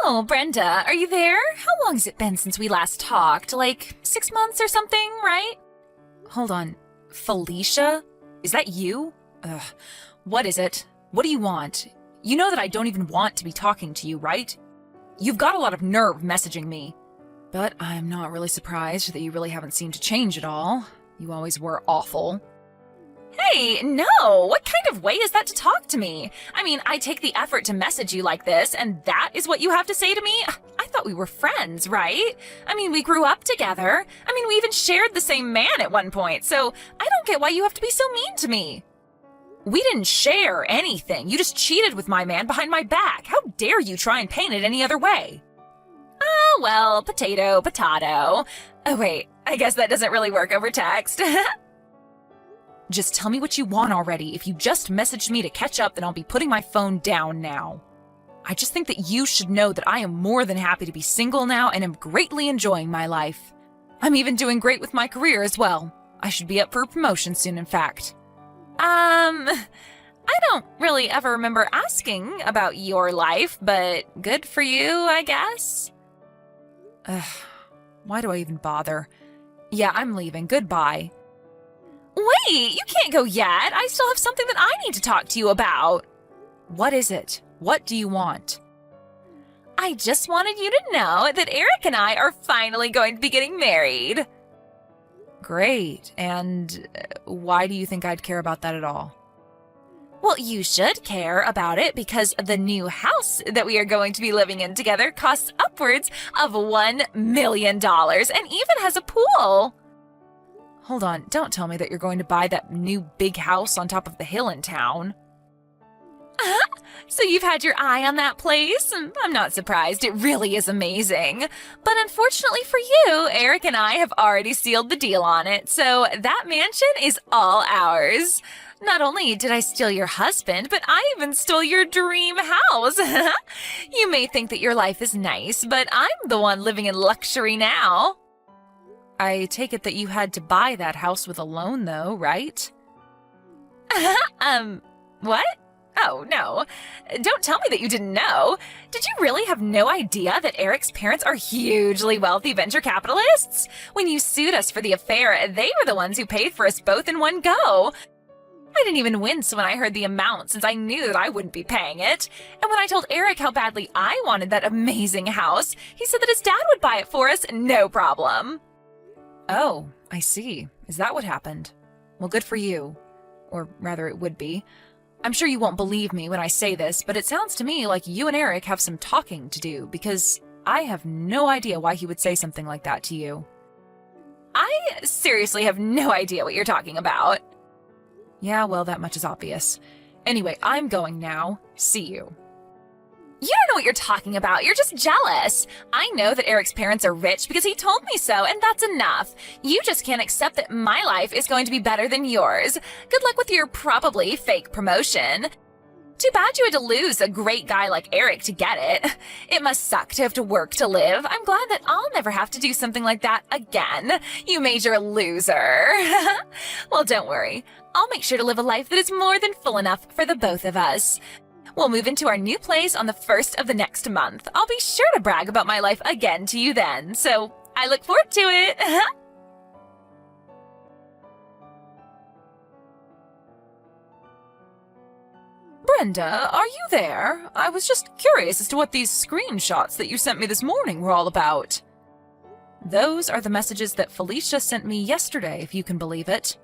Oh, Brenda, are you there? How long has it been since we last talked? Like 6 months or something, right? Hold on. Felicia? Is that you? Ugh. What is it? What do you want? You know that I don't even want to be talking to you, right? You've got a lot of nerve messaging me. But I'm not really surprised that you really haven't seemed to change at all. You always were awful. Hey, no! What kind of way is that to talk to me? I mean, I take the effort to message you like this, and that is what you have to say to me? I thought we were friends, right? I mean, we grew up together. I mean, we even shared the same man at one point, so I don't get why you have to be so mean to me. We didn't share anything. You just cheated with my man behind my back. How dare you try and paint it any other way? Oh, well, potato, potato. Oh, wait, I guess that doesn't really work over text. Just tell me what you want already. If you just messaged me to catch up, then I'll be putting my phone down now. I just think that you should know that I am more than happy to be single now and am greatly enjoying my life. I'm even doing great with my career as well. I should be up for a promotion soon, in fact. I don't really ever remember asking about your life, but good for you, I guess. Why do I even bother? Yeah, I'm leaving. Goodbye. Wait, you can't go yet. I still have something that I need to talk to you about. What is it? What do you want? I just wanted you to know that Eric and I are finally going to be getting married. Great. And why do you think I'd care about that at all? Well, you should care about it because the new house that we are going to be living in together costs upwards of $1 million and even has a pool. Hold on, don't tell me that you're going to buy that new big house on top of the hill in town. So you've had your eye on that place? I'm not surprised, it really is amazing. But unfortunately for you, Eric and I have already sealed the deal on it, so that mansion is all ours. Not only did I steal your husband, but I even stole your dream house. You may think that your life is nice, but I'm the one living in luxury now. I take it that you had to buy that house with a loan, though, right? What? Oh, no. Don't tell me that you didn't know. Did you really have no idea that Eric's parents are hugely wealthy venture capitalists? When you sued us for the affair, they were the ones who paid for us both in one go. I didn't even wince when I heard the amount since I knew that I wouldn't be paying it. And when I told Eric how badly I wanted that amazing house, he said that his dad would buy it for us, no problem. Oh, I see. Is that what happened? Well, good for you. Or rather, it would be. I'm sure you won't believe me when I say this, but it sounds to me like you and Eric have some talking to do, because I have no idea why he would say something like that to you. I seriously have no idea what you're talking about. Yeah, well, that much is obvious. Anyway, I'm going now. See you. You don't know what you're talking about. You're just jealous. I know that Eric's parents are rich because he told me so, and that's enough. You just can't accept that my life is going to be better than yours. Good luck with your probably fake promotion. Too bad you had to lose a great guy like Eric to get it. It must suck to have to work to live. I'm glad that I'll never have to do something like that again. You major loser. Well, don't worry. I'll make sure to live a life that is more than full enough for the both of us. We'll move into our new place on the 1st of the next month. I'll be sure to brag about my life again to you then, so I look forward to it. Brenda, are you there? I was just curious as to what these screenshots that you sent me this morning were all about. Those are the messages that Felicia sent me yesterday, if you can believe it.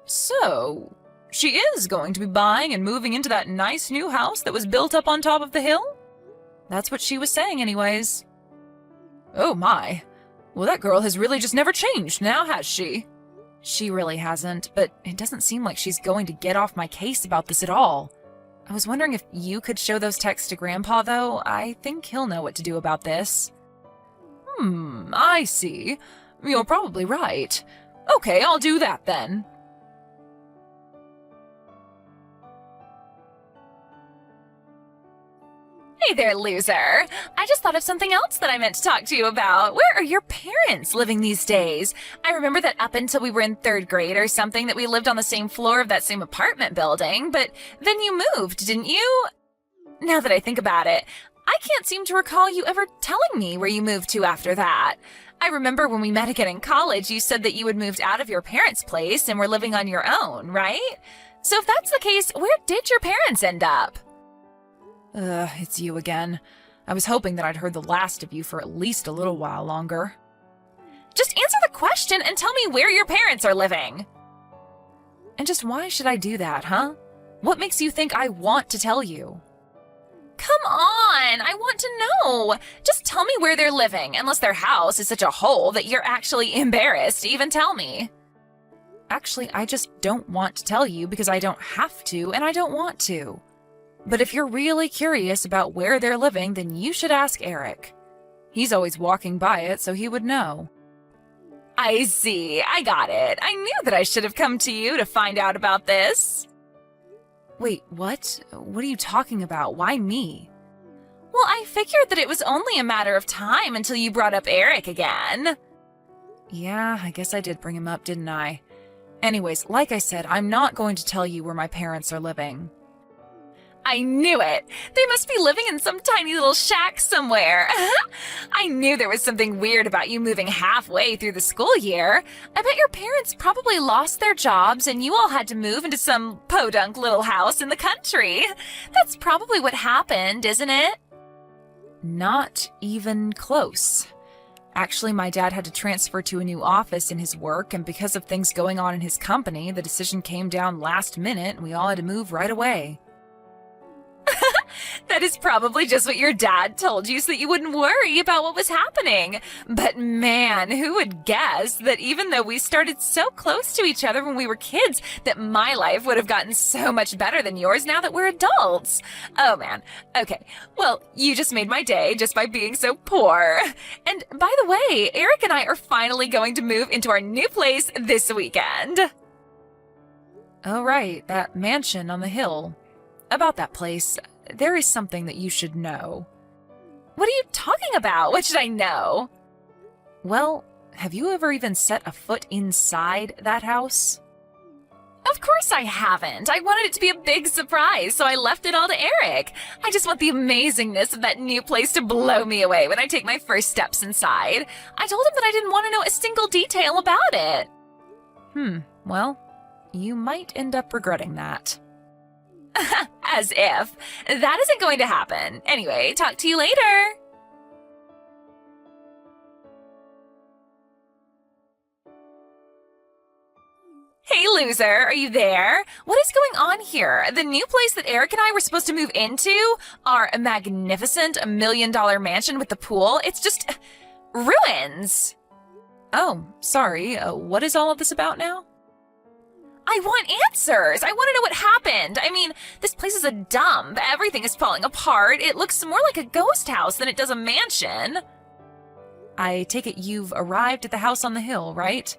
So, she is going to be buying and moving into that nice new house that was built up on top of the hill? That's what she was saying anyways. Oh my. Well, that girl has really just never changed now, has she? She really hasn't, but it doesn't seem like she's going to get off my case about this at all. I was wondering if you could show those texts to Grandpa, though. I think he'll know what to do about this. I see. You're probably right. Okay, I'll do that then. Hey there, loser. I just thought of something else that I meant to talk to you about. Where are your parents living these days? I remember that up until we were in 3rd grade or something that we lived on the same floor of that same apartment building, but then you moved, didn't you? Now that I think about it, I can't seem to recall you ever telling me where you moved to after that. I remember when we met again in college, you said that you had moved out of your parents' place and were living on your own, right? So if that's the case, where did your parents end up? It's you again. I was hoping that I'd heard the last of you for at least a little while longer. Just answer the question and tell me where your parents are living. And just why should I do that, huh? What makes you think I want to tell you? Come on, I want to know. Just tell me where they're living, unless their house is such a hole that you're actually embarrassed to even tell me. Actually, I just don't want to tell you because I don't have to and I don't want to. But if you're really curious about where they're living, then you should ask Eric. He's always walking by it, so he would know. I see, I got it. I knew that I should have come to you to find out about this. Wait, what? What are you talking about? Why me? Well, I figured that it was only a matter of time until you brought up Eric again. Yeah, I guess I did bring him up, didn't I? Anyways, like I said, I'm not going to tell you where my parents are living. I knew it! They must be living in some tiny little shack somewhere. I knew there was something weird about you moving halfway through the school year. I bet your parents probably lost their jobs and you all had to move into some podunk little house in the country. That's probably what happened, isn't it? Not even close. Actually, my dad had to transfer to a new office in his work, and because of things going on in his company, the decision came down last minute and we all had to move right away. That is probably just what your dad told you so that you wouldn't worry about what was happening. But man, who would guess that even though we started so close to each other when we were kids, that my life would have gotten so much better than yours now that we're adults? Oh man. Okay. Well, you just made my day just by being so poor. And by the way, Eric and I are finally going to move into our new place this weekend. Oh right, that mansion on the hill. About that place, there is something that you should know. What are you talking about? What should I know? Well, have you ever even set a foot inside that house? Of course I haven't. I wanted it to be a big surprise, so I left it all to Eric. I just want the amazingness of that new place to blow me away when I take my first steps inside. I told him that I didn't want to know a single detail about it. Well, you might end up regretting that. As if. That isn't going to happen. Anyway, talk to you later. Hey, loser, are you there? What is going on here? The new place that Eric and I were supposed to move into, our magnificent $1 million mansion with the pool, it's just ruins. Oh, sorry. What is all of this about now? I want answers! I want to know what happened! I mean, this place is a dump. Everything is falling apart. It looks more like a ghost house than it does a mansion. I take it you've arrived at the house on the hill, right?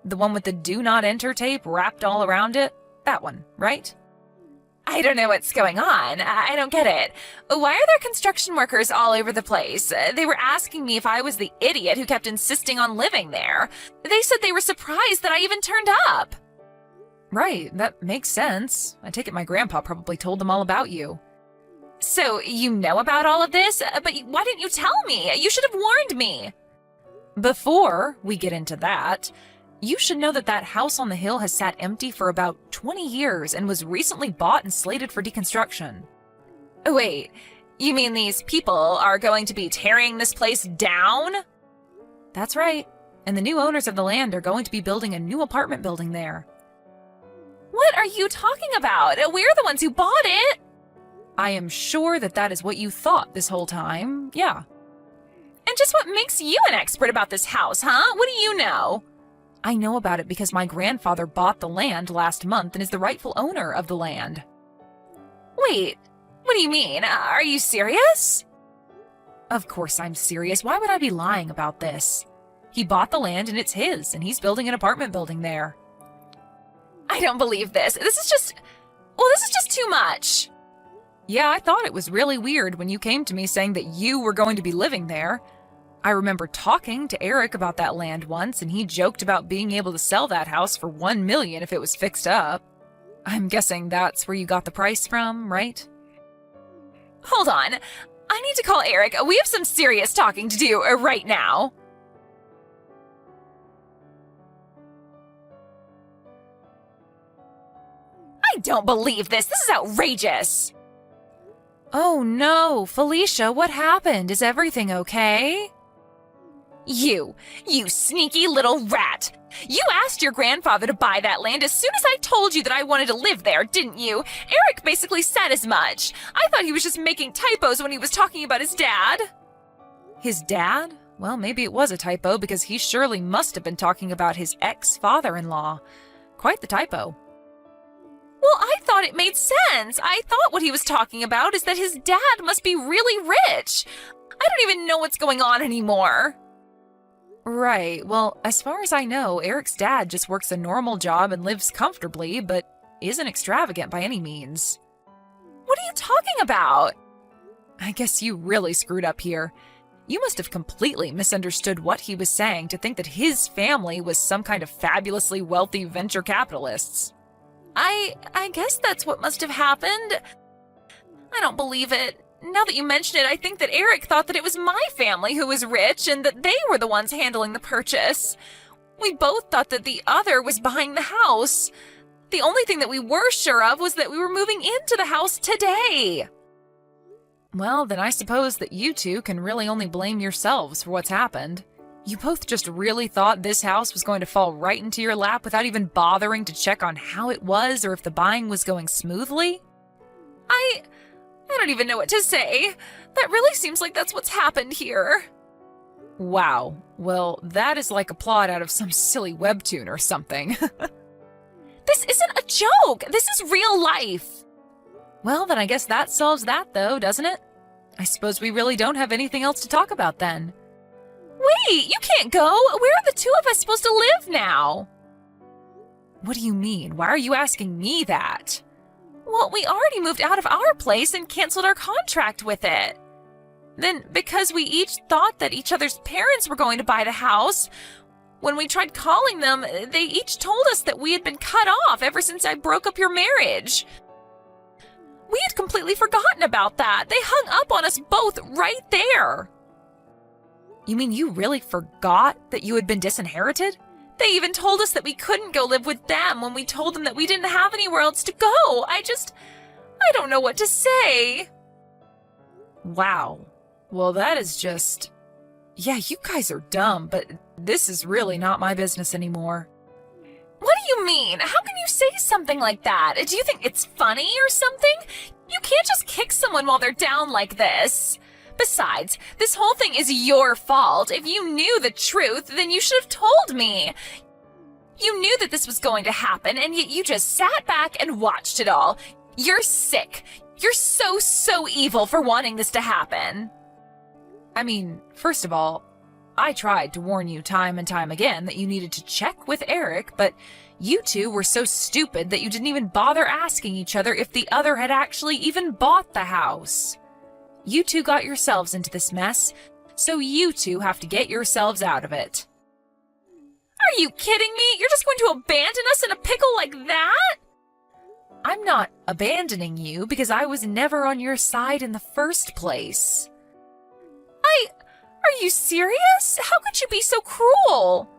The one with the do not enter tape wrapped all around it? That one, right? I don't know what's going on. I don't get it. Why are there construction workers all over the place? They were asking me if I was the idiot who kept insisting on living there. They said they were surprised that I even turned up. Right, that makes sense. I take it my grandpa probably told them all about you. So, you know about all of this? But why didn't you tell me? You should have warned me. Before we get into that, you should know that that house on the hill has sat empty for about 20 years and was recently bought and slated for deconstruction. Wait, you mean these people are going to be tearing this place down? That's right, and the new owners of the land are going to be building a new apartment building there. What are you talking about? We're the ones who bought it. I am sure that that is what you thought this whole time, yeah. And just what makes you an expert about this house, huh? What do you know? I know about it because my grandfather bought the land last month and is the rightful owner of the land. Wait, what do you mean? Are you serious? Of course I'm serious. Why would I be lying about this? He bought the land and it's his, and he's building an apartment building there. I don't believe this. This is just too much. Yeah, I thought it was really weird when you came to me saying that you were going to be living there. I remember talking to Eric about that land once, and he joked about being able to sell that house for $1 million if it was fixed up. I'm guessing that's where you got the price from, right? Hold on. I need to call Eric. We have some serious talking to do right now. I don't believe this. This is outrageous. Oh no, Felicia, what happened? Is everything okay? You sneaky little rat. You asked your grandfather to buy that land as soon as I told you that I wanted to live there, didn't you? Eric basically said as much. I thought he was just making typos when he was talking about his dad. His dad? Well, maybe it was a typo because he surely must have been talking about his ex-father-in-law. Quite the typo. Well, I thought it made sense. I thought what he was talking about is that his dad must be really rich. I don't even know what's going on anymore. Right. Well, as far as I know, Eric's dad just works a normal job and lives comfortably, but isn't extravagant by any means. What are you talking about? I guess you really screwed up here. You must have completely misunderstood what he was saying to think that his family was some kind of fabulously wealthy venture capitalists. I guess that's what must have happened. I don't believe it. Now that you mention it, I think that Eric thought that it was my family who was rich and that they were the ones handling the purchase. We both thought that the other was buying the house. The only thing that we were sure of was that we were moving into the house today. Well, then I suppose that you two can really only blame yourselves for what's happened. You both just really thought this house was going to fall right into your lap without even bothering to check on how it was or if the buying was going smoothly? I don't even know what to say. That really seems like that's what's happened here. Wow. Well, that is like a plot out of some silly webtoon or something. This isn't a joke. This is real life. Well, then I guess that solves that, though, doesn't it? I suppose we really don't have anything else to talk about then. Wait, you can't go. Where are the two of us supposed to live now? What do you mean? Why are you asking me that? Well, we already moved out of our place and canceled our contract with it. Then, because we each thought that each other's parents were going to buy the house, when we tried calling them, they each told us that we had been cut off ever since I broke up your marriage. We had completely forgotten about that. They hung up on us both right there. You mean you really forgot that you had been disinherited? They even told us that we couldn't go live with them when we told them that we didn't have anywhere else to go. I don't know what to say. Wow. Well, that is just... Yeah, you guys are dumb, but this is really not my business anymore. What do you mean? How can you say something like that? Do you think it's funny or something? You can't just kick someone while they're down like this. Besides, this whole thing is your fault. If you knew the truth, then you should have told me. You knew that this was going to happen, and yet you just sat back and watched it all. You're sick. You're so evil for wanting this to happen. I mean, first of all, I tried to warn you time and time again that you needed to check with Eric, but you two were so stupid that you didn't even bother asking each other if the other had actually even bought the house. You two got yourselves into this mess, so you two have to get yourselves out of it. Are you kidding me? You're just going to abandon us in a pickle like that? I'm not abandoning you because I was never on your side in the first place. Are you serious? How could you be so cruel?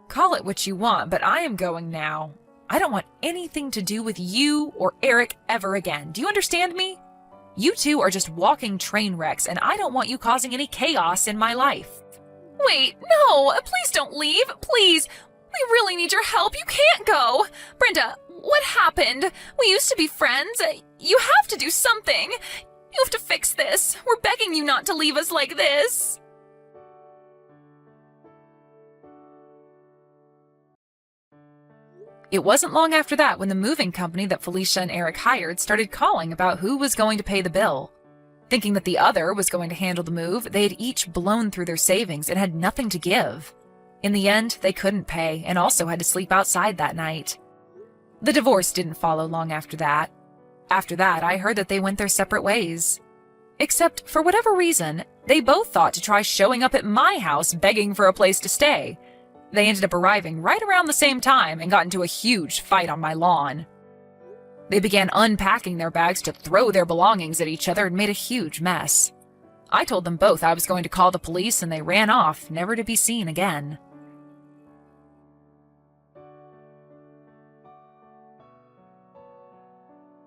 Call it what you want, but I am going now. I don't want anything to do with you or Eric ever again. Do you understand me? You two are just walking train wrecks, and I don't want you causing any chaos in my life. Wait, no, please don't leave, please. We really need your help. You can't go. Brenda, what happened? We used to be friends. You have to do something. You have to fix this. We're begging you not to leave us like this. It wasn't long after that when the moving company that Felicia and Eric hired started calling about who was going to pay the bill. Thinking that the other was going to handle the move, they had each blown through their savings and had nothing to give. In the end, they couldn't pay and also had to sleep outside that night. The divorce didn't follow long after that. After that, I heard that they went their separate ways. Except, for whatever reason, they both thought to try showing up at my house begging for a place to stay. They ended up arriving right around the same time and got into a huge fight on my lawn. They began unpacking their bags to throw their belongings at each other and made a huge mess. I told them both I was going to call the police and they ran off, never to be seen again.